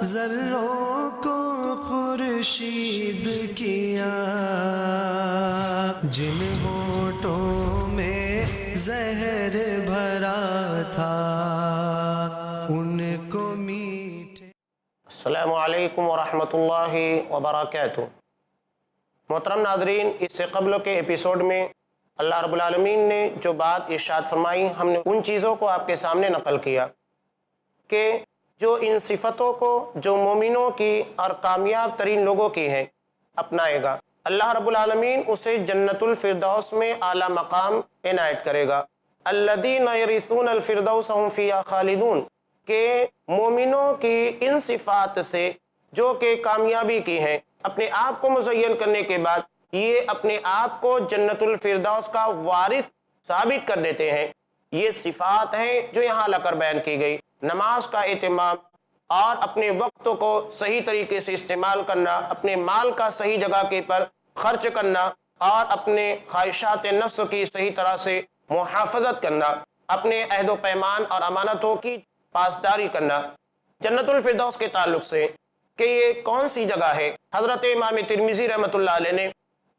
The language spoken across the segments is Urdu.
ذروں کو خورشید کیا، جن ہونٹوں میں زہر بھرا تھا ان کو میٹھے۔ السلام علیکم ورحمۃ اللہ وبرکاتہ۔ محترم ناظرین، اس سے قبل کے ایپیسوڈ میں اللہ رب العالمین نے جو بات ارشاد فرمائی، ہم نے ان چیزوں کو آپ کے سامنے نقل کیا کہ جو ان صفتوں کو جو مومنوں کی اور کامیاب ترین لوگوں کی ہیں اپنائے گا، اللہ رب العالمین اسے جنت الفردوس میں اعلیٰ مقام عنایت کرے گا۔ الذین یرثون الفردوس هم فیہا خالدون، کہ مومنوں کی ان صفات سے جو کہ کامیابی کی ہیں، اپنے آپ کو مزین کرنے کے بعد یہ اپنے آپ کو جنت الفردوس کا وارث ثابت کر دیتے ہیں۔ یہ صفات ہیں جو یہاں لا کر بیان کی گئی۔ نماز کا اہتمام اور اپنے وقت کو صحیح طریقے سے استعمال کرنا، اپنے مال کا صحیح جگہ کے پر خرچ کرنا اور اپنے خواہشات نفس کی صحیح طرح سے محافظت کرنا، اپنے عہد و پیمان اور امانتوں کی پاسداری کرنا۔ جنت الفردوس کے تعلق سے کہ یہ کون سی جگہ ہے، حضرت امام ترمذی رحمۃ اللہ علیہ نے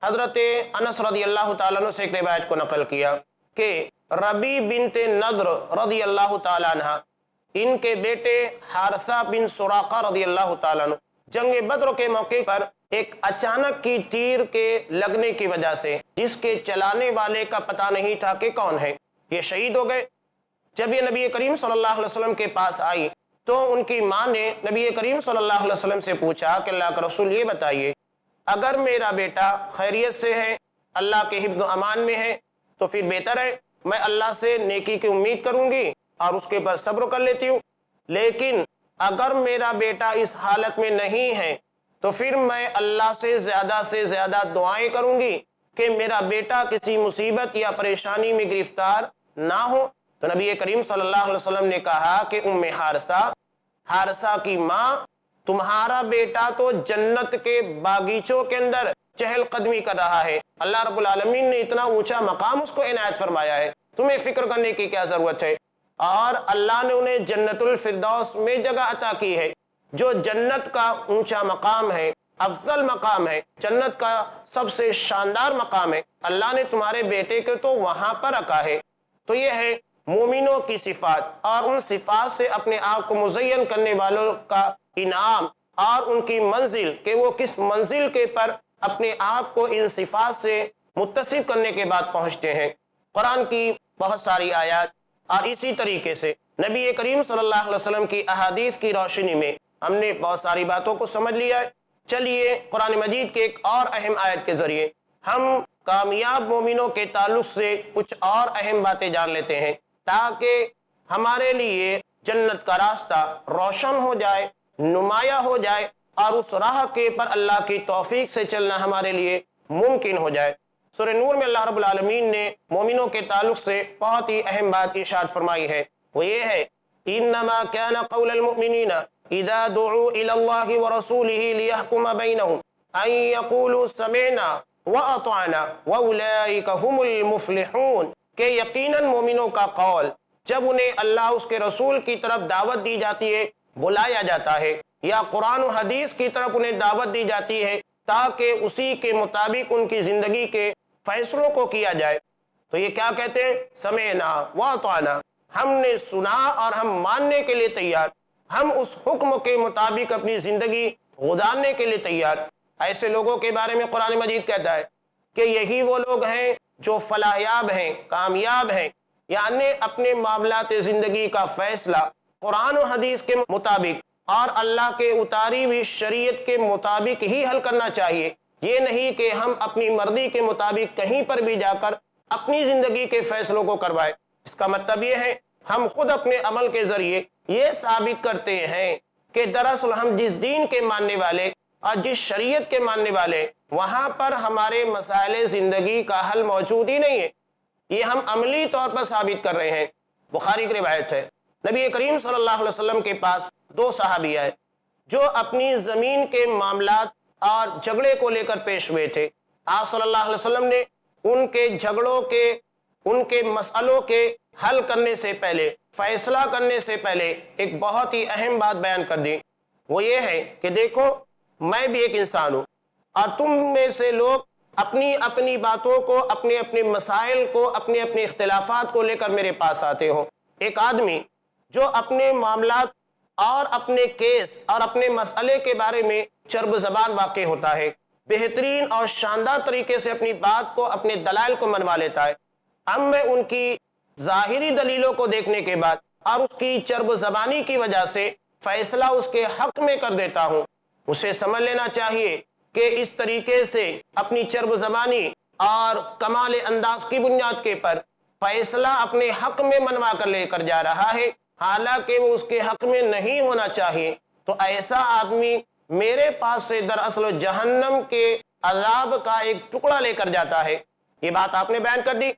حضرت انس رضی اللہ تعالیٰ عنہ سے ایک روایت کو نقل کیا کہ ربی بنت نضر رضی اللہ تعالیٰ عنہ، ان کے بیٹے حارثہ بن سراقہ رضی اللہ تعالیٰ عنہ جنگ بدر کے موقع پر ایک اچانک کی تیر کے لگنے کی وجہ سے، جس کے چلانے والے کا پتہ نہیں تھا کہ کون ہے، یہ شہید ہو گئے۔ جب یہ نبی کریم صلی اللہ علیہ وسلم کے پاس آئی تو ان کی ماں نے نبی کریم صلی اللہ علیہ وسلم سے پوچھا کہ اللہ کا رسول یہ بتائیے، اگر میرا بیٹا خیریت سے ہے، اللہ کے حفظ و امان میں ہے تو پھر بہتر ہے، میں اللہ سے نیکی کی امید کروں گی اور اس کے پر صبر کر لیتی ہوں، لیکن اگر میرا بیٹا اس حالت میں نہیں ہے تو پھر میں اللہ سے زیادہ دعائیں کروں گی کہ میرا بیٹا کسی مصیبت یا پریشانی میں گرفتار نہ ہو۔ تو نبی کریم صلی اللہ علیہ وسلم نے کہا کہ ام حارثہ کی ماں، تمہارا بیٹا تو جنت کے باغیچوں کے اندر چہل قدمی کر رہا ہے، اللہ رب العالمین نے اتنا اونچا مقام اس کو عنایت فرمایا ہے، تمہیں فکر کرنے کی کیا ضرورت ہے؟ اور اللہ نے انہیں جنت الفردوس میں جگہ عطا کی ہے، جو جنت کا اونچا مقام ہے، افضل مقام ہے، جنت کا سب سے شاندار مقام ہے، اللہ نے تمہارے بیٹے کو تو وہاں پر رکھا ہے۔ تو یہ ہے مومنوں کی صفات، اور ان صفات سے اپنے آپ کو مزین کرنے والوں کا انعام اور ان کی منزل، کہ وہ کس منزل کے پر اپنے آپ کو ان صفات سے متصف کرنے کے بعد پہنچتے ہیں۔ قرآن کی بہت ساری آیات اور اسی طریقے سے نبی کریم صلی اللہ علیہ وسلم کی احادیث کی روشنی میں ہم نے بہت ساری باتوں کو سمجھ لیا ہے۔ چلیے قرآن مجید کے ایک اور اہم آیت کے ذریعے ہم کامیاب مومنوں کے تعلق سے کچھ اور اہم باتیں جان لیتے ہیں، تاکہ ہمارے لیے جنت کا راستہ روشن ہو جائے، نمایاں ہو جائے، اور اس راہ کے پر اللہ کی توفیق سے چلنا ہمارے لیے ممکن ہو جائے۔ سورہ نور میں اللہ رب العالمین نے مومنوں کے تعلق سے بہت ہی اہم بات ارشاد فرمائی ہے، وہ یہ ہے انما كان قول المؤمنین اذا دعوا الى الله ورسوله ليحكم بينهم ان يقولوا سمعنا واطعنا واولئك هم المفلحون، کہ یقیناً مومنوں کا قول جب انہیں اللہ اس کے رسول کی طرف دعوت دی جاتی ہے، بلایا جاتا ہے، یا قرآن و حدیث کی طرف انہیں دعوت دی جاتی ہے تاکہ اسی کے مطابق ان کی زندگی کے فیصلوں کو کیا جائے، تو یہ کیا کہتے ہیں؟ سمعنا واطعنا، ہم نے سنا اور ہم ماننے کے لیے تیار، ہم اس حکم کے مطابق اپنی زندگی گزارنے کے لیے تیار۔ ایسے لوگوں کے بارے میں قرآن مجید کہتا ہے کہ یہی وہ لوگ ہیں جو فلاحیاب ہیں، کامیاب ہیں، یعنی اپنے معاملات زندگی کا فیصلہ قرآن و حدیث کے مطابق اور اللہ کے اتاری ہوئی شریعت کے مطابق ہی حل کرنا چاہیے۔ یہ نہیں کہ ہم اپنی مرضی کے مطابق کہیں پر بھی جا کر اپنی زندگی کے فیصلوں کو کروائے۔ اس کا مطلب یہ ہے ہم خود اپنے عمل کے ذریعے یہ ثابت کرتے ہیں کہ دراصل ہم جس دین کے ماننے والے اور جس شریعت کے ماننے والے، وہاں پر ہمارے مسائل زندگی کا حل موجود ہی نہیں ہے، یہ ہم عملی طور پر ثابت کر رہے ہیں۔ بخاری کی روایت ہے، نبی کریم صلی اللہ علیہ وسلم کے پاس دو صحابی آئے جو اپنی زمین کے معاملات اور جھگڑے کو لے کر پیش ہوئے تھے۔ آپ صلی اللہ علیہ وسلم نے ان کے جھگڑوں کے، ان کے مسئلوں کے حل کرنے سے پہلے، فیصلہ کرنے سے پہلے ایک بہت ہی اہم بات بیان کر دی۔ وہ یہ ہے کہ دیکھو میں بھی ایک انسان ہوں اور تم میں سے لوگ اپنی اپنی باتوں کو، اپنے اپنے مسائل کو، اپنے اپنے اختلافات کو لے کر میرے پاس آتے ہو۔ ایک آدمی جو اپنے معاملات اور اپنے کیس اور اپنے مسئلے کے بارے میں چرب زبان واقع ہوتا ہے، بہترین اور شاندار طریقے سے اپنی بات کو، اپنے دلائل کو منوا لیتا ہے، اب میں ان کی ظاہری دلیلوں کو دیکھنے کے بعد اور اس کی چرب زبانی کی وجہ سے فیصلہ اس کے حق میں کر دیتا ہوں۔ اسے سمجھ لینا چاہیے کہ اس طریقے سے اپنی چرب زبانی اور کمال انداز کی بنیاد کے پر فیصلہ اپنے حق میں منوا کر لے کر جا رہا ہے، حالانکہ وہ اس کے حق میں نہیں ہونا چاہیے، تو ایسا آدمی میرے پاس سے دراصل جہنم کے عذاب کا ایک ٹکڑا لے کر جاتا ہے۔ یہ بات آپ نے بیان کر دی۔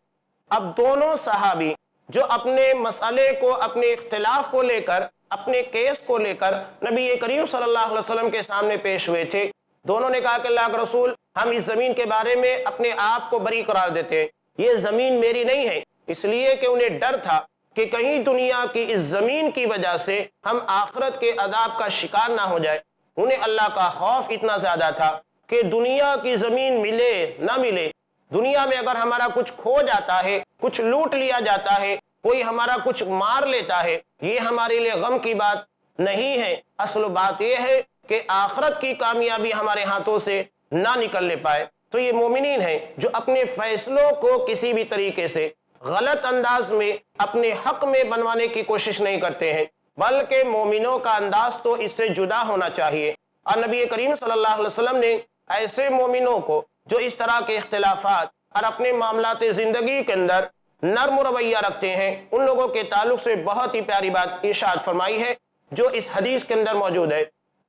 اب دونوں صحابی جو اپنے مسئلے کو، اپنے اختلاف کو لے کر، اپنے کیس کو لے کر نبی کریم صلی اللہ علیہ وسلم کے سامنے پیش ہوئے تھے، دونوں نے کہا کہ اللہ کے رسول، ہم اس زمین کے بارے میں اپنے آپ کو بری قرار دیتے ہیں، یہ زمین میری نہیں ہے، اس لیے کہ انہیں ڈر تھا کہ کہیں دنیا کی اس زمین کی وجہ سے ہم آخرت کے عذاب کا شکار نہ ہو جائے۔ انہیں اللہ کا خوف اتنا زیادہ تھا کہ دنیا کی زمین ملے نہ ملے، دنیا میں اگر ہمارا کچھ کھو جاتا ہے، کچھ لوٹ لیا جاتا ہے، کوئی ہمارا کچھ مار لیتا ہے، یہ ہمارے لیے غم کی بات نہیں ہے۔ اصل بات یہ ہے کہ آخرت کی کامیابی ہمارے ہاتھوں سے نہ نکلنے پائے۔ تو یہ مومنین ہیں جو اپنے فیصلوں کو کسی بھی طریقے سے غلط انداز میں اپنے حق میں بنوانے کی کوشش نہیں کرتے ہیں، بلکہ مومنوں کا انداز تو اس سے جدا ہونا چاہیے۔ اور نبی کریم صلی اللہ علیہ وسلم نے ایسے مومنوں کو جو اس طرح کے اختلافات اور اپنے معاملات زندگی کے اندر نرم رویہ رکھتے ہیں، ان لوگوں کے تعلق سے بہت ہی پیاری بات ارشاد فرمائی ہے جو اس حدیث کے اندر موجود ہے۔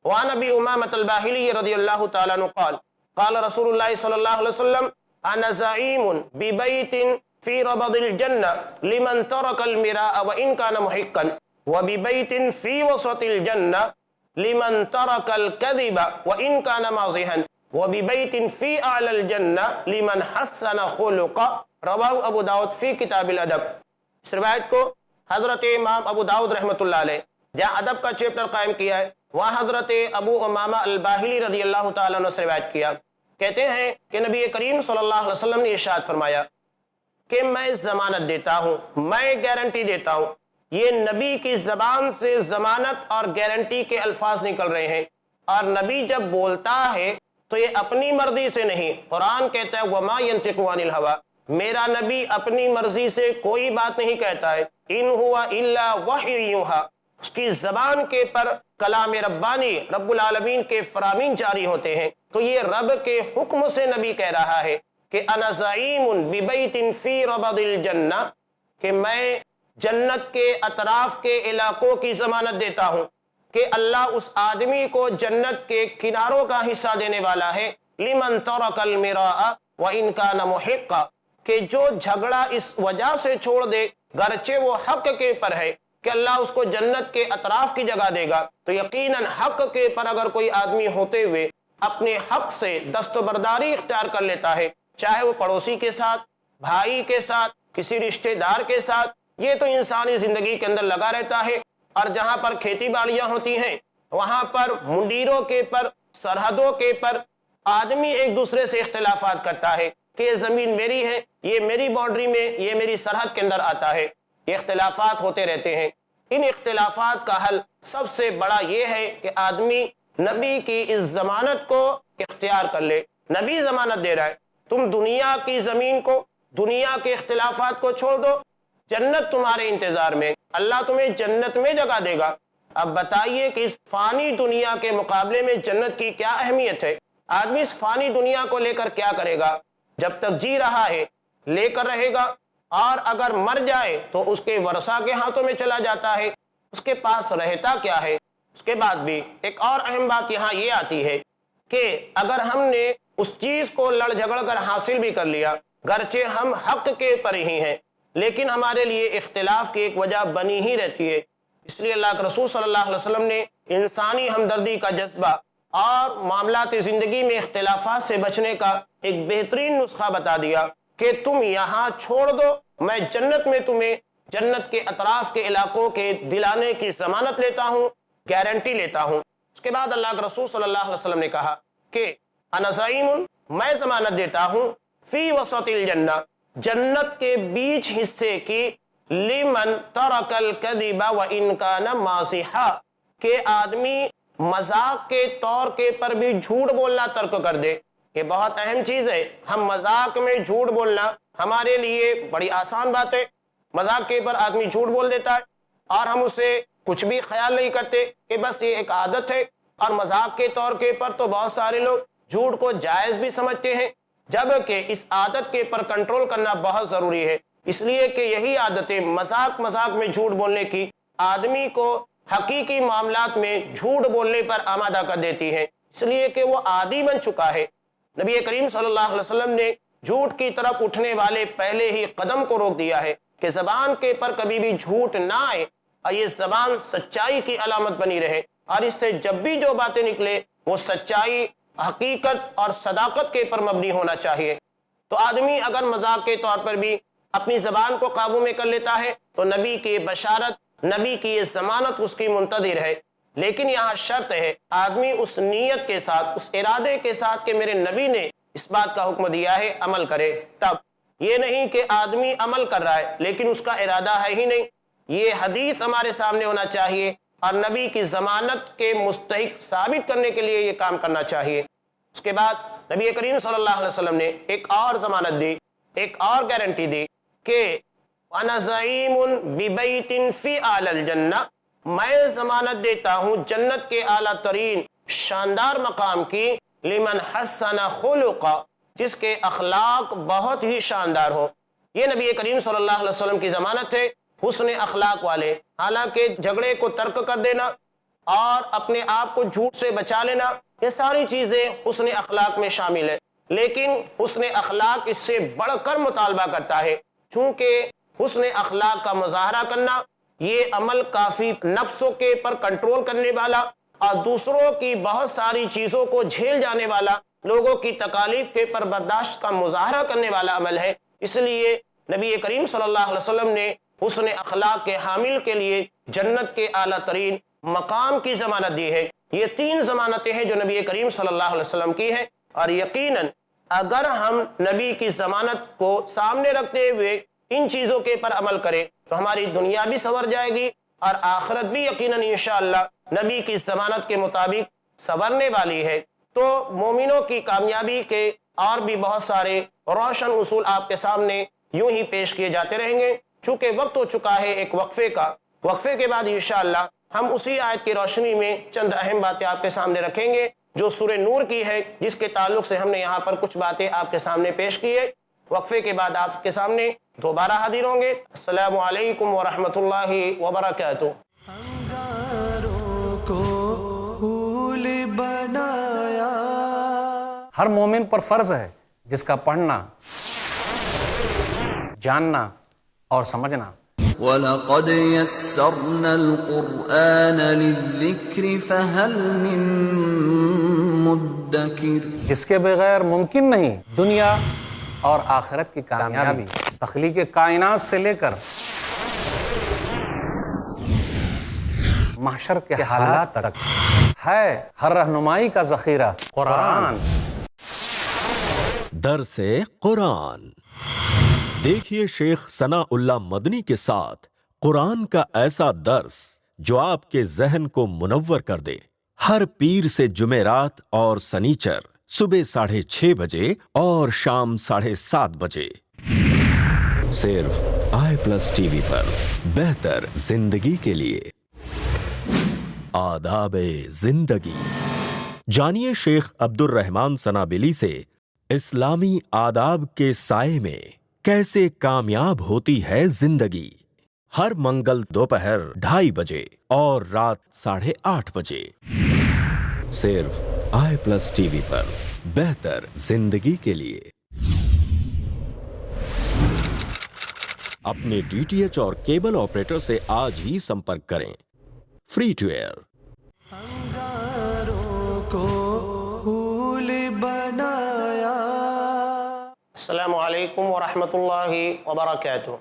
وعن ابی امامۃ الباہلی رضی اللہ تعالیٰ عنہ قال قال رسول اللہ صلی اللہ علیہ وسلم انا زعیم ببیت فی ربض الجنہ لمن ترک المراء وان کان محقا وببیت فی وسط الجنہ لمن ترک الکذب وان کان مازحا وببیت فی اعلی الجنہ لمن حسن خلقا، رواہ ابو داؤد فی کتاب الادب۔ اس روایت کو حضرت امام ابو داؤد رحمۃ اللہ علیہ جہاں ادب کا چیپٹر قائم کیا ہے، وہاں حضرت ابو امامہ الباہلی رضی اللہ تعالیٰ عنہ سے روایت کیا، کہتے ہیں کہ نبی کریم صلی اللہ علیہ وسلم نے ارشاد فرمایا کہ میں ضمانت دیتا ہوں، میں گارنٹی دیتا ہوں۔ یہ نبی کی زبان سے ضمانت اور گارنٹی کے الفاظ نکل رہے ہیں، اور نبی جب بولتا ہے تو یہ اپنی مرضی سے نہیں۔ قرآن کہتا ہے وما ينطق عن الهوى، میرا نبی اپنی مرضی سے کوئی بات نہیں کہتا ہے، ان هو الا وحی یوحی، اس کی زبان کے پر کلام ربانی رب العالمین کے فرامین جاری ہوتے ہیں۔ تو یہ رب کے حکم سے نبی کہہ رہا ہے کہ انا زعیم ببیت فی ربض الجنہ، کہ میں جنت کے اطراف کے علاقوں کی ضمانت دیتا ہوں کہ اللہ اس آدمی کو جنت کے کناروں کا حصہ دینے والا ہے، لمن ترک المراء وان کان محقا، کہ جو جھگڑا اس وجہ سے چھوڑ دے گرچہ وہ حق کے پر ہے کہ اللہ اس کو جنت کے اطراف کی جگہ دے گا، تو یقیناً حق کے پر اگر کوئی آدمی ہوتے ہوئے اپنے حق سے دستبرداری اختیار کر لیتا ہے، چاہے وہ پڑوسی کے ساتھ، بھائی کے ساتھ، کسی رشتہ دار کے ساتھ، یہ تو انسانی زندگی کے اندر لگا رہتا ہے۔ اور جہاں پر کھیتی باڑیاں ہوتی ہیں وہاں پر منڈیروں کے پر، سرحدوں کے پر آدمی ایک دوسرے سے اختلافات کرتا ہے کہ یہ زمین میری ہے، یہ میری باؤنڈری میں، یہ میری سرحد کے اندر آتا ہے، یہ اختلافات ہوتے رہتے ہیں۔ ان اختلافات کا حل سب سے بڑا یہ ہے کہ آدمی نبی کی اس ضمانت کو اختیار کر لے۔ نبی ضمانت دے رہا ہے، تم دنیا کی زمین کو، دنیا کے اختلافات کو چھوڑ دو، جنت تمہارے انتظار میں، اللہ تمہیں جنت میں جگہ دے گا۔ اب بتائیے کہ اس فانی دنیا کے مقابلے میں جنت کی کیا اہمیت ہے؟ آدمی اس فانی دنیا کو لے کر کیا کرے گا؟ جب تک جی رہا ہے لے کر رہے گا، اور اگر مر جائے تو اس کے ورثہ کے ہاتھوں میں چلا جاتا ہے، اس کے پاس رہتا کیا ہے؟ اس کے بعد بھی ایک اور اہم بات یہاں یہ آتی ہے کہ اگر ہم نے اس چیز کو لڑ جھگڑ کر حاصل بھی کر لیا، گرچہ ہم حق کے پر ہی ہیں، لیکن ہمارے لیے اختلاف کی ایک وجہ بنی ہی رہتی ہے۔ اس لیے اللہ کے رسول صلی اللہ علیہ وسلم نے انسانی ہمدردی کا جذبہ اور معاملات زندگی میں اختلافات سے بچنے کا ایک بہترین نسخہ بتا دیا کہ تم یہاں چھوڑ دو، میں جنت میں تمہیں جنت کے اطراف کے علاقوں کے دلانے کی ضمانت لیتا ہوں، گارنٹی لیتا ہوں۔ اس کے بعد اللہ کے رسول صلی اللہ علیہ وسلم نے کہا کہ انا زعیم، میں ضمانت دیتا ہوں، فی وسط الجنہ، جنت کے بیچ حصے کی، لمن ترک الکذب وان کان مازحا، کہ آدمی مذاق کے طور کے پر بھی جھوٹ بولنا ترک کر دے۔ یہ بہت اہم چیز ہے، ہم مذاق میں جھوٹ بولنا ہمارے لیے بڑی آسان بات ہے۔ مذاق کے پر آدمی جھوٹ بول دیتا ہے اور ہم اسے کچھ بھی خیال نہیں کرتے کہ بس یہ ایک عادت ہے، اور مذاق کے طور کے پر تو بہت سارے لوگ جھوٹ کو جائز بھی سمجھتے ہیں، جبکہ اس عادت کے پر کنٹرول کرنا بہت ضروری ہے، اس لیے کہ یہی عادتیں مذاق میں جھوٹ بولنے کی آدمی کو حقیقی معاملات میں جھوٹ بولنے پر آمادہ کر دیتی ہیں، اس لیے کہ وہ عادی بن چکا ہے۔ نبی کریم صلی اللہ علیہ وسلم نے جھوٹ کی طرف اٹھنے والے پہلے ہی قدم کو روک دیا ہے کہ زبان کے پر کبھی بھی جھوٹ نہ آئے، اور یہ زبان سچائی کی علامت بنی رہے، اور اس سے جب بھی جو باتیں نکلے وہ سچائی، حقیقت اور صداقت کے پر مبنی ہونا چاہیے۔ تو آدمی اگر مذاق کے طور پر بھی اپنی زبان کو قابو میں کر لیتا ہے تو نبی کی بشارت، نبی کی یہ ضمانت اس کی منتظر ہے، لیکن یہاں شرط ہے، آدمی اس نیت کے ساتھ، اس ارادے کے ساتھ کہ میرے نبی نے اس بات کا حکم دیا ہے، عمل کرے۔ تب یہ نہیں کہ آدمی عمل کر رہا ہے لیکن اس کا ارادہ ہے ہی نہیں، یہ حدیث ہمارے سامنے ہونا چاہیے اور نبی کی ضمانت کے مستحق ثابت کرنے کے لیے یہ کام کرنا چاہیے۔ اس کے بعد نبی کریم صلی اللہ علیہ وسلم نے ایک اور ضمانت دی، ایک اور گارنٹی دی کہ انا زعیم ببیت فی اعلی الجنہ، میں ضمانت دیتا ہوں جنت کے اعلیٰ ترین شاندار مقام کی، لمن حسن خلقا، جس کے اخلاق بہت ہی شاندار ہو۔ یہ نبی کریم صلی اللہ علیہ وسلم کی ضمانت ہے حسن اخلاق والے۔ حالانکہ جھگڑے کو ترک کر دینا اور اپنے آپ کو جھوٹ سے بچا لینا، یہ ساری چیزیں حسن اخلاق میں شامل ہے، لیکن حسن اخلاق اس سے بڑھ کر مطالبہ کرتا ہے، چونکہ حسن اخلاق کا مظاہرہ کرنا یہ عمل کافی نفسوں کے پر کنٹرول کرنے والا اور دوسروں کی بہت ساری چیزوں کو جھیل جانے والا، لوگوں کی تکالیف کے پر برداشت کا مظاہرہ کرنے والا عمل ہے۔ اس لیے نبی کریم صلی اللہ علیہ وسلم نے حسن اخلاق کے حامل کے لیے جنت کے اعلیٰ ترین مقام کی ضمانت دی ہے۔ یہ تین ضمانتیں ہیں جو نبی کریم صلی اللہ علیہ وسلم کی ہیں، اور یقیناً اگر ہم نبی کی ضمانت کو سامنے رکھتے ہوئے ان چیزوں کے پر عمل کریں تو ہماری دنیا بھی سنور جائے گی اور آخرت بھی یقیناً انشاءاللہ نبی کی ضمانت کے مطابق سنورنے والی ہے۔ تو مومنوں کی کامیابی کے اور بھی بہت سارے روشن اصول آپ کے سامنے یوں ہی پیش کیے جاتے رہیں گے۔ چونکہ وقت ہو چکا ہے ایک وقفے کا، وقفے کے بعد انشاءاللہ ہم اسی آیت کی روشنی میں چند اہم باتیں آپ کے سامنے رکھیں گے جو سورہ نور کی ہے، جس کے تعلق سے ہم نے یہاں پر کچھ باتیں آپ کے سامنے پیش کی ہے۔ وقفے کے بعد آپ کے سامنے دوبارہ حاضر ہوں گے۔ السلام علیکم ورحمۃ اللہ وبرکاتہ۔ انگاروں کو پھول بنایا، ہر مومن پر فرض ہے جس کا پڑھنا، جاننا اور سمجھنا۔ وَلَقَدْ يَسَّرْنَا الْقُرْآنَ لِلذِّكْرِ فَهَلْ مِن مُدَّكِرٍ، جس کے بغیر ممکن نہیں دنیا اور آخرت کی کامیابی۔ تخلیق کائنات سے لے کر محشر کے حالات تک ہے ہر رہنمائی کا ذخیرہ قرآن۔ درس قرآن دیکھیے شیخ ثناء اللہ مدنی کے ساتھ قرآن کا ایسا درس جو آپ کے ذہن کو منور کر دے۔ ہر پیر سے جمعرات اور سنیچر صبح 6:30 بجے اور شام 7:30 بجے، صرف i+ TV پر۔ بہتر زندگی کے لیے آداب زندگی جانیے شیخ عبد الرحمن سنابلی سے اسلامی آداب کے سائے میں کیسے کامیاب ہوتی ہے زندگی۔ ہر منگل دوپہر 2:30 بجے اور رات 8:30 بجے، صرف i+ TV پر۔ بہتر زندگی کے لیے اپنے DTH اور کیبل آپریٹر سے آج ہی سمپرک کریں۔ Free to year. انگاروں کو پھول بنایا۔ السلام علیکم ورحمۃ اللہ وبرکاتہ۔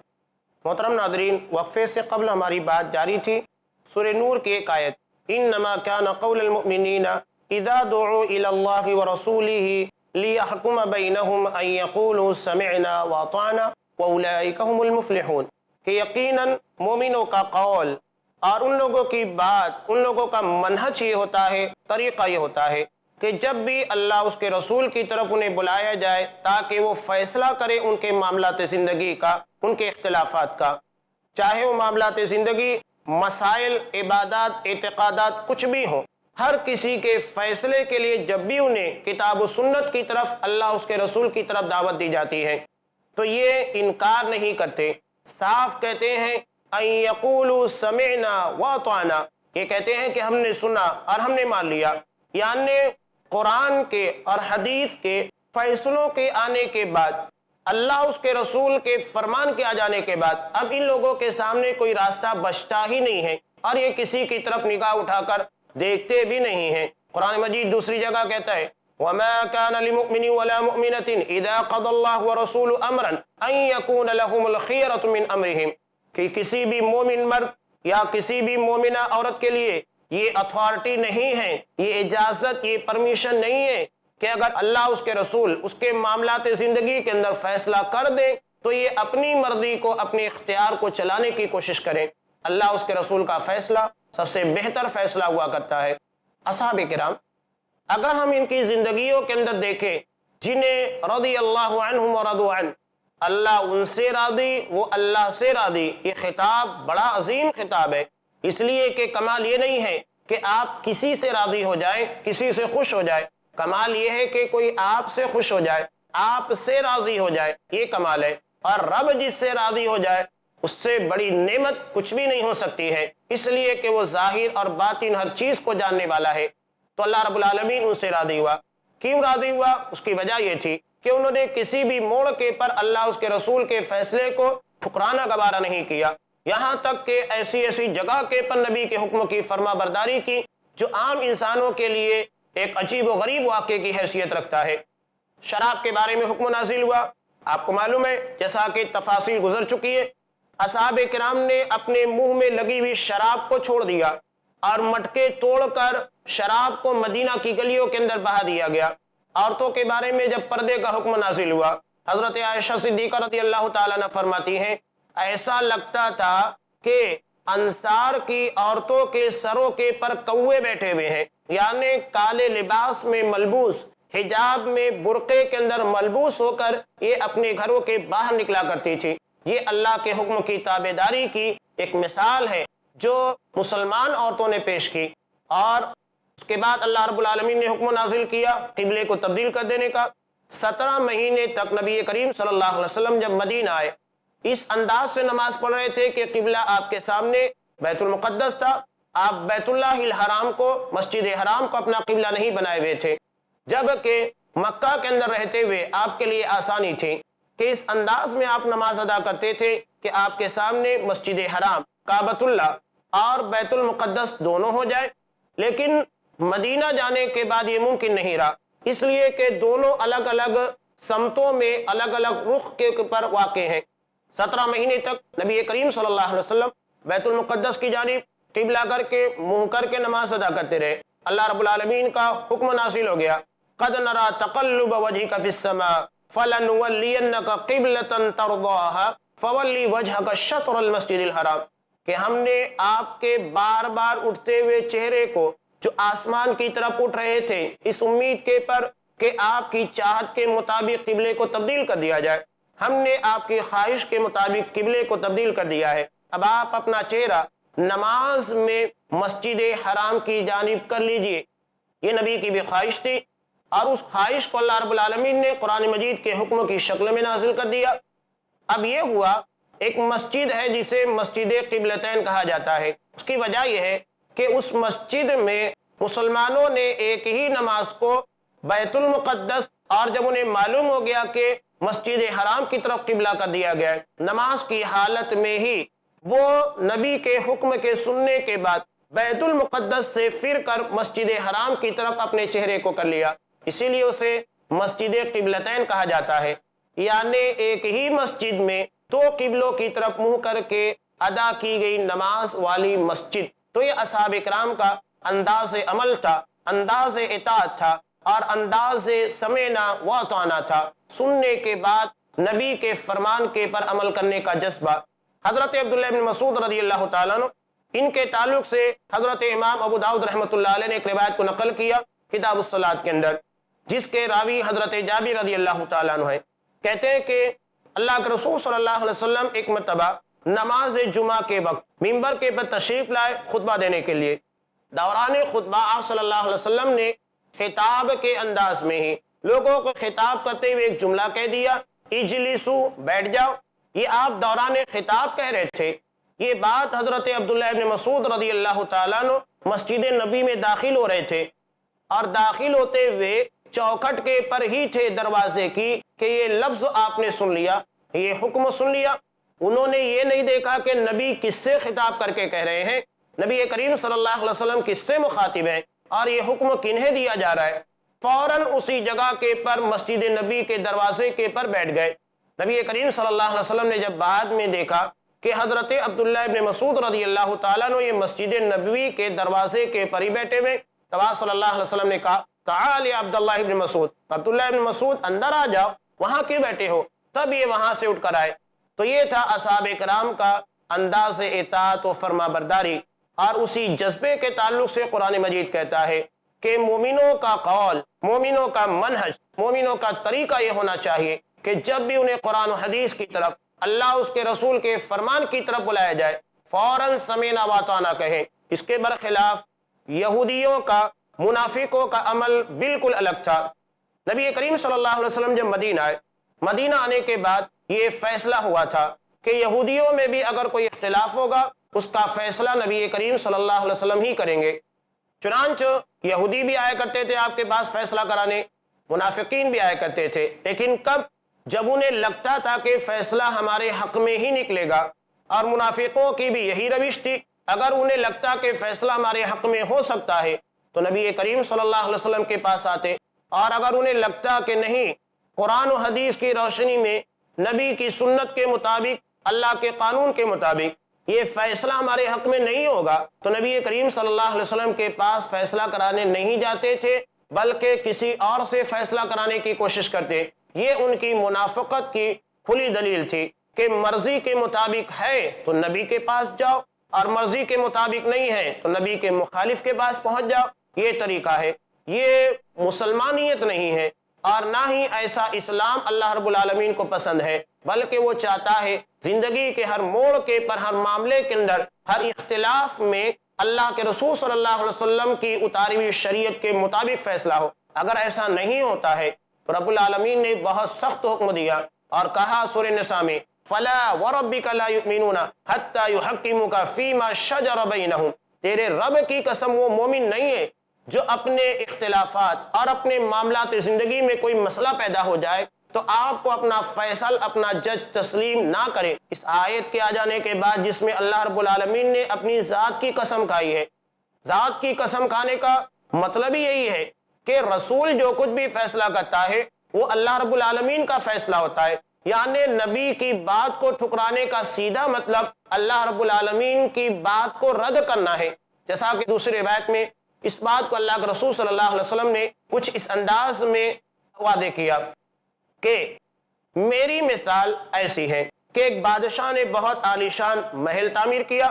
محترم ناظرین، وقفے سے قبل ہماری بات جاری تھی سورہ نور کی ایک آیت، انما کان قول المؤمنین اذا دعوا الی اللہ ورسولہ لیحکم بینہم ان یقولوا سمعنا واطعنا واولئک هم المفلحون، کہ یقیناً مومنوں کا قول اور ان لوگوں کی بات، ان لوگوں کا منہج یہ ہوتا ہے، طریقہ یہ ہوتا ہے کہ جب بھی اللہ اس کے رسول کی طرف انہیں بلایا جائے تاکہ وہ فیصلہ کرے ان کے معاملات زندگی کا، ان کے اختلافات کا، چاہے وہ معاملات زندگی، مسائل، عبادات، اعتقادات کچھ بھی ہوں، ہر کسی کے فیصلے کے لیے جب بھی انہیں کتاب و سنت کی طرف، اللہ اس کے رسول کی طرف دعوت دی جاتی ہے تو یہ انکار نہیں کرتے، صاف کہتے ہیں ان یقولوا سمعنا واطعنا، یہ کہتے ہیں کہ ہم نے سنا اور ہم نے مان لیا، یعنی قرآن کے اور حدیث کے فیصلوں کے آنے کے بعد، اللہ اس کے رسول کے فرمان کے آ جانے کے بعد اب ان لوگوں کے سامنے کوئی راستہ بچتا ہی نہیں ہے اور یہ کسی کی طرف نگاہ اٹھا کر دیکھتے بھی نہیں ہیں۔ قرآن مجید دوسری جگہ کہتا ہے وَمَا كَانَ لِمُؤْمِنٍ وَلَا مُؤْمِنَةٍ إِذَا قَضَى اللَّهُ وَرَسُولُهُ أَمْرًا أَن يَكُونَ لَهُمُ الْخِيَرَةُ مِنْ أَمْرِهِمْ، کہ کسی بھی مومن مرد یا کسی بھی مومنہ عورت کے لیے یہ اتھارٹی نہیں ہے، یہ اجازت، یہ پرمیشن نہیں ہے کہ اگر اللہ اس کے رسول اس کے معاملات زندگی کے اندر فیصلہ کر دے تو یہ اپنی مرضی کو، اپنے اختیار کو چلانے کی کوشش کریں۔ اللہ اس کے رسول کا فیصلہ سب سے بہتر فیصلہ ہوا کرتا ہے۔ اصحاب کرام، اگر ہم ان کی زندگیوں کے اندر دیکھیں، جنہیں رضی اللہ عنہم ورضوا عنہ، اللہ ان سے راضی، وہ اللہ سے راضی، یہ خطاب بڑا عظیم خطاب ہے، اس لیے کہ کمال یہ نہیں ہے کہ آپ کسی سے راضی ہو جائیں، کسی سے خوش ہو جائے، کمال یہ ہے کہ کوئی آپ سے خوش ہو جائے، آپ سے راضی ہو جائے، یہ کمال ہے، اور رب جس سے راضی ہو جائے اس سے بڑی نعمت کچھ بھی نہیں ہو سکتی ہے، اس لیے کہ وہ ظاہر اور باطن ہر چیز کو جاننے والا ہے۔ تو اللہ رب العالمین ان سے راضی ہوا۔ کیوں راضی ہوا؟ اس کی وجہ یہ تھی کہ انہوں نے کسی بھی موڑ کے پر اللہ اس کے رسول کے فیصلے کو ٹھکرانا گوارا نہیں کیا، یہاں تک کہ ایسی ایسی جگہ کے پر نبی کے حکم کی فرما برداری کی جو عام انسانوں کے لیے ایک عجیب و غریب واقعے کی حیثیت رکھتا ہے۔ شراب کے بارے میں حکم نازل ہوا، آپ کو معلوم ہے جیسا کہ تفاصیل گزر چکی ہے، اصحاب کرام نے اپنے منہ میں لگی ہوئی شراب کو چھوڑ دیا اور مٹکے توڑ کر شراب کو مدینہ کی گلیوں کے اندر بہا دیا گیا۔ عورتوں کے بارے میں جب پردے کا حکم نازل ہوا، حضرت عائشہ صدیقہ رضی اللہ تعالیٰ عنہ فرماتی ہیں ایسا لگتا تھا کہ انصار کی عورتوں کے سروں کے پر کوے بیٹھے ہوئے ہیں، یعنی کالے لباس میں ملبوس، حجاب میں، برقعے کے اندر ملبوس ہو کر یہ اپنے گھروں کے باہر نکلا کرتی تھی۔ یہ اللہ کے حکم کی تابعداری کی ایک مثال ہے جو مسلمان عورتوں نے پیش کی۔ اور اس کے بعد اللہ رب العالمین نے حکم نازل کیا قبلے کو تبدیل کر دینے کا۔ 17 مہینے تک نبی کریم صلی اللہ علیہ وسلم جب مدینہ آئے اس انداز سے نماز پڑھ رہے تھے کہ قبلہ آپ کے سامنے بیت المقدس تھا، آپ بیت اللہ الحرام کو، مسجد حرام کو اپنا قبلہ نہیں بنائے ہوئے تھے، جبکہ مکہ کے اندر رہتے ہوئے آپ کے لیے آسانی تھی کہ اس انداز میں آپ نماز ادا کرتے تھے کہ آپ کے سامنے مسجد حرام، کعبۃ اللہ اور بیت المقدس دونوں ہو جائے۔ لیکن مدینہ جانے کے بعد یہ ممکن نہیں رہا، اس لیے کہ دونوں الگ الگ سمتوں میں الگ الگ رخ کے پر واقع ہیں۔ 17 مہینے تک نبی کریم صلی اللہ علیہ وسلم بیت المقدس کی جانب قبلہ کر کے منہ کر کے نماز ادا کرتے رہے۔ اللہ رب العالمین کا حکم نازل ہو گیا قد نرى تقلب وجهك في السماء فلنولينك قبلة ترضاها فولي وجهك شطر المسجد الحرام، کہ ہم نے آپ کے بار بار اٹھتے ہوئے چہرے کو جو آسمان کی طرف اٹھ رہے تھے اس امید کے پر کہ آپ کی چاہت کے مطابق قبلے کو تبدیل کر دیا جائے، ہم نے آپ کی خواہش کے مطابق قبلے کو تبدیل کر دیا ہے۔ اب آپ اپنا چہرہ نماز میں مسجد حرام کی جانب کر لیجئے۔ یہ نبی کی بھی خواہش تھی اور اس خواہش کو اللہ رب العالمین نے قرآن مجید کے حکم کی شکل میں نازل کر دیا۔ اب یہ ہوا ایک مسجد ہے جسے مسجد قبلتین کہا جاتا ہے، اس کی وجہ یہ ہے کہ اس مسجد میں مسلمانوں نے ایک ہی نماز کو بیت المقدس، اور جب انہیں معلوم ہو گیا کہ مسجد حرام کی طرف قبلہ کر دیا گیا ہے، نماز کی حالت میں ہی وہ نبی کے حکم کے سننے کے بعد بیت المقدس سے پھر کر مسجد حرام کی طرف اپنے چہرے کو کر لیا، اسی لیے اسے مسجد قبلتین کہا جاتا ہے، یعنی ایک ہی مسجد میں دو قبلوں کی طرف منہ کر کے ادا کی گئی نماز والی مسجد۔ تو یہ اصحاب کرام کا انداز عمل تھا، انداز اطاعت تھا اور انداز سمعنا و اطعنا تھا، سننے کے بعد نبی کے فرمان کے پر عمل کرنے کا جذبہ۔ حضرت عبداللہ بن مسعود رضی اللہ تعالیٰ عنہ، ان کے تعلق سے حضرت امام ابو داؤد رحمۃ اللہ علیہ نے ایک روایت کو نقل کیا کتاب الصلاۃ کے اندر، جس کے راوی حضرت جابر رضی اللہ تعالیٰ عنہ ہیں۔ کہتے ہیں کہ اللہ کے رسول صلی اللہ علیہ وسلم ایک مرتبہ نماز جمعہ کے وقت ممبر کے پر تشریف لائے خطبہ دینے کے لیے۔ دوران خطبہ آپ صلی اللہ علیہ وسلم نے خطاب کے انداز میں ہی لوگوں کو خطاب کرتے ہوئے ایک جملہ کہہ دیا، اجلسو، بیٹھ جاؤ۔ یہ آپ دوران خطاب کہہ رہے تھے۔ یہ بات حضرت عبداللہ ابن مسعود رضی اللہ تعالیٰ عنہ مسجد نبی میں داخل ہو رہے تھے، اور داخل ہوتے ہوئے چوکھٹ کے پر ہی تھے دروازے کی کہ یہ لفظ آپ نے سن لیا، یہ حکم سن لیا۔ انہوں نے یہ نہیں دیکھا کہ نبی کس سے خطاب کر کے کہہ رہے ہیں، نبی کریم صلی اللہ علیہ وسلم کس سے مخاطب ہیں اور یہ حکم کنہیں دیا جا رہا ہے۔ فوراً اسی جگہ کے پر مسجد نبی کے دروازے کے پر بیٹھ گئے۔ نبی کریم صلی اللہ علیہ وسلم نے جب بعد میں دیکھا کہ حضرت عبداللہ ابن مسعود رضی اللہ تعالیٰ عنہ یہ مسجد نبوی کے دروازے کے پر ہی بیٹھے ہوئے، تو آپ صلی اللہ علیہ وسلم نے کہا، تعال یا عبداللہ ابن مسعود، عبداللہ ابن مسعود اندر آ جاؤ، وہاں کیوں بیٹھے ہو؟ تب یہ وہاں سے اٹھ کر آئے۔ تو یہ تھا اصحاب کرام کا انداز اطاعت و فرما برداری، اور اسی جذبے کے تعلق سے قرآن مجید کہتا ہے کہ مومنوں کا قول، مومنوں کا منہج، مومنوں کا طریقہ یہ ہونا چاہیے کہ جب بھی انہیں قرآن و حدیث کی طرف، اللہ اس کے رسول کے فرمان کی طرف بلایا جائے، فوراً سمعنا و اطعنا کہیں۔ اس کے برخلاف یہودیوں کا، منافقوں کا عمل بالکل الگ تھا۔ نبی کریم صلی اللہ علیہ وسلم جب مدینہ آئے، مدینہ آنے کے بعد یہ فیصلہ ہوا تھا کہ یہودیوں میں بھی اگر کوئی اختلاف ہوگا اس کا فیصلہ نبی کریم صلی اللہ علیہ وسلم ہی کریں گے۔ چنانچہ یہودی بھی آیا کرتے تھے آپ کے پاس فیصلہ کرانے، منافقین بھی آیا کرتے تھے، لیکن کب؟ جب انہیں لگتا تھا کہ فیصلہ ہمارے حق میں ہی نکلے گا، اور منافقوں کی بھی یہی روش تھی، اگر انہیں لگتا کہ فیصلہ ہمارے حق میں ہو سکتا ہے تو نبی کریم صلی اللہ علیہ وسلم کے پاس آتے، اور اگر انہیں لگتا کہ نہیں، قرآن و حدیث کی روشنی میں، نبی کی سنت کے مطابق، اللہ کے قانون کے مطابق یہ فیصلہ ہمارے حق میں نہیں ہوگا، تو نبی کریم صلی اللہ علیہ وسلم کے پاس فیصلہ کرانے نہیں جاتے تھے، بلکہ کسی اور سے فیصلہ کرانے کی کوشش کرتے۔ یہ ان کی منافقت کی کھلی دلیل تھی کہ مرضی کے مطابق ہے تو نبی کے پاس جاؤ، اور مرضی کے مطابق نہیں ہے تو نبی کے مخالف کے پاس پہنچ جاؤ۔ یہ طریقہ ہے، یہ مسلمانیت نہیں ہے، اور نہ ہی ایسا اسلام اللہ رب العالمین کو پسند ہے، بلکہ وہ چاہتا ہے زندگی کے ہر موڑ کے پر، ہر معاملے کے اندر، ہر اختلاف میں اللہ کے رسول صلی اللہ علیہ وسلم کی اتاری ہوئی شریعت کے مطابق فیصلہ ہو۔ اگر ایسا نہیں ہوتا ہے تو رب العالمین نے بہت سخت حکم دیا اور کہا سورہ نساء میں، فَلَا وَرَبِّكَ لَا يُؤْمِنُونَ حَتَّى يُحَكِّمُوكَ فِي مَا شَجَرَ بَيْنَهُمْ، تیرے رب کی قسم وہ مومن نہیں ہے جو اپنے اختلافات اور اپنے معاملات زندگی میں کوئی مسئلہ پیدا ہو جائے تو آپ کو اپنا فیصل، اپنا جج تسلیم نہ کرے۔ اس آیت کے آ جانے کے بعد جس میں اللہ رب العالمین نے اپنی ذات کی قسم کھائی ہے، ذات کی قسم کھانے کا مطلب ہی یہی ہے کہ رسول جو کچھ بھی فیصلہ کرتا ہے وہ اللہ رب العالمین کا فیصلہ ہوتا ہے، یعنی نبی کی بات کو ٹھکرانے کا سیدھا مطلب اللہ رب العالمین کی بات کو رد کرنا ہے۔ جیسا کہ دوسری روایت میں اس بات کو اللہ کے رسول صلی اللہ علیہ وسلم نے کچھ اس انداز میں وعدے کیا کہ میری مثال ایسی ہے کہ ایک بادشاہ نے بہت عالیشان محل تعمیر کیا،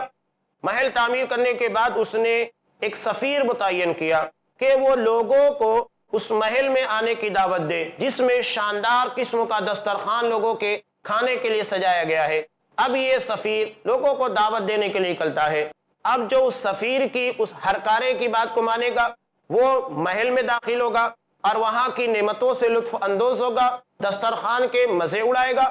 محل تعمیر کرنے کے بعد اس نے ایک سفیر متعین کیا کہ وہ لوگوں کو اس محل میں آنے کی دعوت دے، جس میں شاندار قسم کا دسترخوان لوگوں کے کھانے کے لیے سجایا گیا ہے۔ اب یہ سفیر لوگوں کو دعوت دینے کے لیے نکلتا ہے۔ اب جو اس سفیر کی، اس ہرکارے کی بات کو مانے گا وہ محل میں داخل ہوگا اور وہاں کی نعمتوں سے لطف اندوز ہوگا، دسترخوان کے مزے اڑائے گا،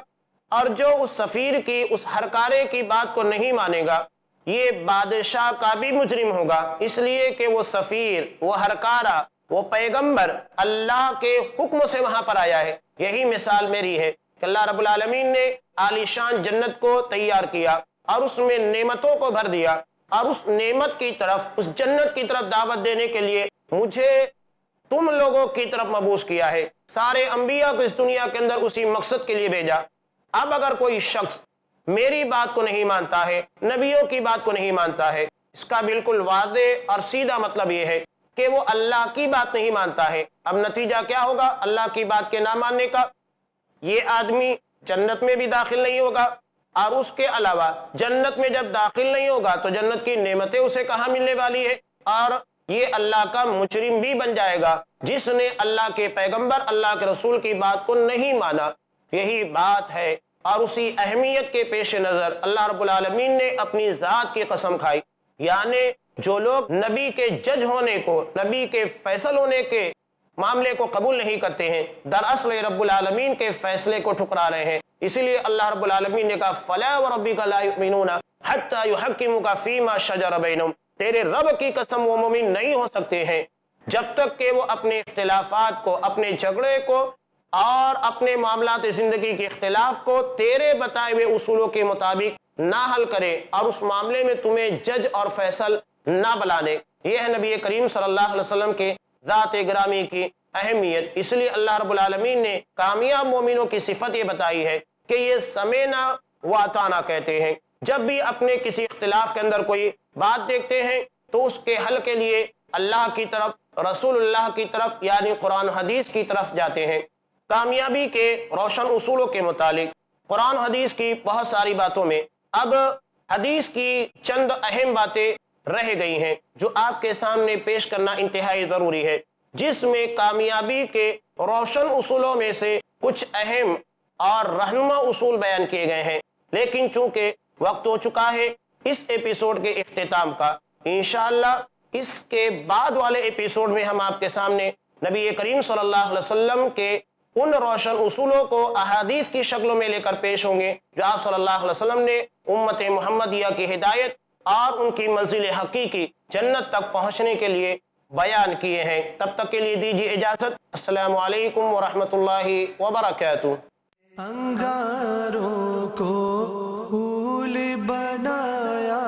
اور جو اس سفیر کی، اس ہرکارے کی بات کو نہیں مانے گا یہ بادشاہ کا بھی مجرم ہوگا، اس لیے کہ وہ سفیر، وہ ہرکارہ، وہ پیغمبر اللہ کے حکم سے وہاں پر آیا ہے۔ یہی مثال میری ہے کہ اللہ رب العالمین نے عالیشان جنت کو تیار کیا اور اس میں نعمتوں کو بھر دیا، اور اس نعمت کی طرف، اس جنت کی طرف دعوت دینے کے لیے مجھے تم لوگوں کی طرف مبعوث کیا ہے۔ سارے انبیاء کو اس دنیا کے اندر اسی مقصد کے لیے بھیجا۔ اب اگر کوئی شخص میری بات کو نہیں مانتا ہے، نبیوں کی بات کو نہیں مانتا ہے، اس کا بالکل واضح اور سیدھا مطلب یہ ہے کہ وہ اللہ کی بات نہیں مانتا ہے۔ اب نتیجہ کیا ہوگا اللہ کی بات کے نہ ماننے کا؟ یہ آدمی جنت میں بھی داخل نہیں ہوگا، اور اس کے علاوہ جنت میں جب داخل نہیں ہوگا تو جنت کی نعمتیں اسے کہاں ملنے والی ہے؟ اور یہ اللہ کا مجرم بھی بن جائے گا جس نے اللہ کے پیغمبر اللہ کے رسول کی بات کو نہیں مانا۔ یہی بات ہے، اور اسی اہمیت کے پیش نظر اللہ رب العالمین نے اپنی ذات کی قسم کھائی، یعنی جو لوگ نبی کے جج ہونے کو، نبی کے فیصل ہونے کے معاملے کو قبول نہیں کرتے ہیں، دراصل رب العالمین کے فیصلے کو ٹھکرا رہے ہیں۔ اسی لیے اللہ رب العالمین نے کہا فَلَا وَرَبِّكَ لَا يُؤْمِنُونَ حَتَّى يُحَكِّمُوكَ فِي مَا شَجَرَ بَيْنَهُمْ، تیرے رب کی قسم وہ مومن نہیں ہو سکتے ہیں جب تک کہ وہ اپنے اختلافات کو، اپنے جھگڑے کو اور اپنے معاملات زندگی کے اختلاف کو تیرے بتائے ہوئے اصولوں کے مطابق نہ حل کرے، اور اس معاملے میں تمہیں جج اور فیصل نہ بلانے۔ یہ ہے نبی کریم صلی اللہ علیہ وسلم کے ذات گرامی کی اہمیت۔ اس لیے اللہ رب العالمین نے کامیاب مومنوں کی صفت یہ بتائی ہے کہ یہ سمینا واتانا کہتے ہیں، جب بھی اپنے کسی اختلاف کے اندر کوئی بات دیکھتے ہیں تو اس کے حل کے لیے اللہ کی طرف، رسول اللہ کی طرف یعنی قرآن حدیث کی طرف جاتے ہیں۔ کامیابی کے روشن اصولوں کے متعلق قرآن حدیث کی بہت ساری باتوں میں اب حدیث کی چند اہم باتیں رہ گئی ہیں جو آپ کے سامنے پیش کرنا انتہائی ضروری ہے، جس میں کامیابی کے روشن اصولوں میں سے کچھ اہم اور رہنما اصول بیان کیے گئے ہیں۔ لیکن چونکہ وقت ہو چکا ہے اس ایپیسوڈ کے اختتام کا، انشاءاللہ اس کے بعد والے ایپیسوڈ میں ہم آپ کے سامنے نبی کریم صلی اللہ علیہ وسلم کے ان روشن اصولوں کو احادیث کی شکلوں میں لے کر پیش ہوں گے جو آپ صلی اللہ علیہ وسلم نے امت محمدیہ کی ہدایت اور ان کی منزل حقیقی جنت تک پہنچنے کے لیے بیان کیے ہیں۔ تب تک کے لیے دیجیے اجازت۔ السلام علیکم ورحمۃ اللہ وبرکاتہ۔ انگاروں کو پھول بنایا،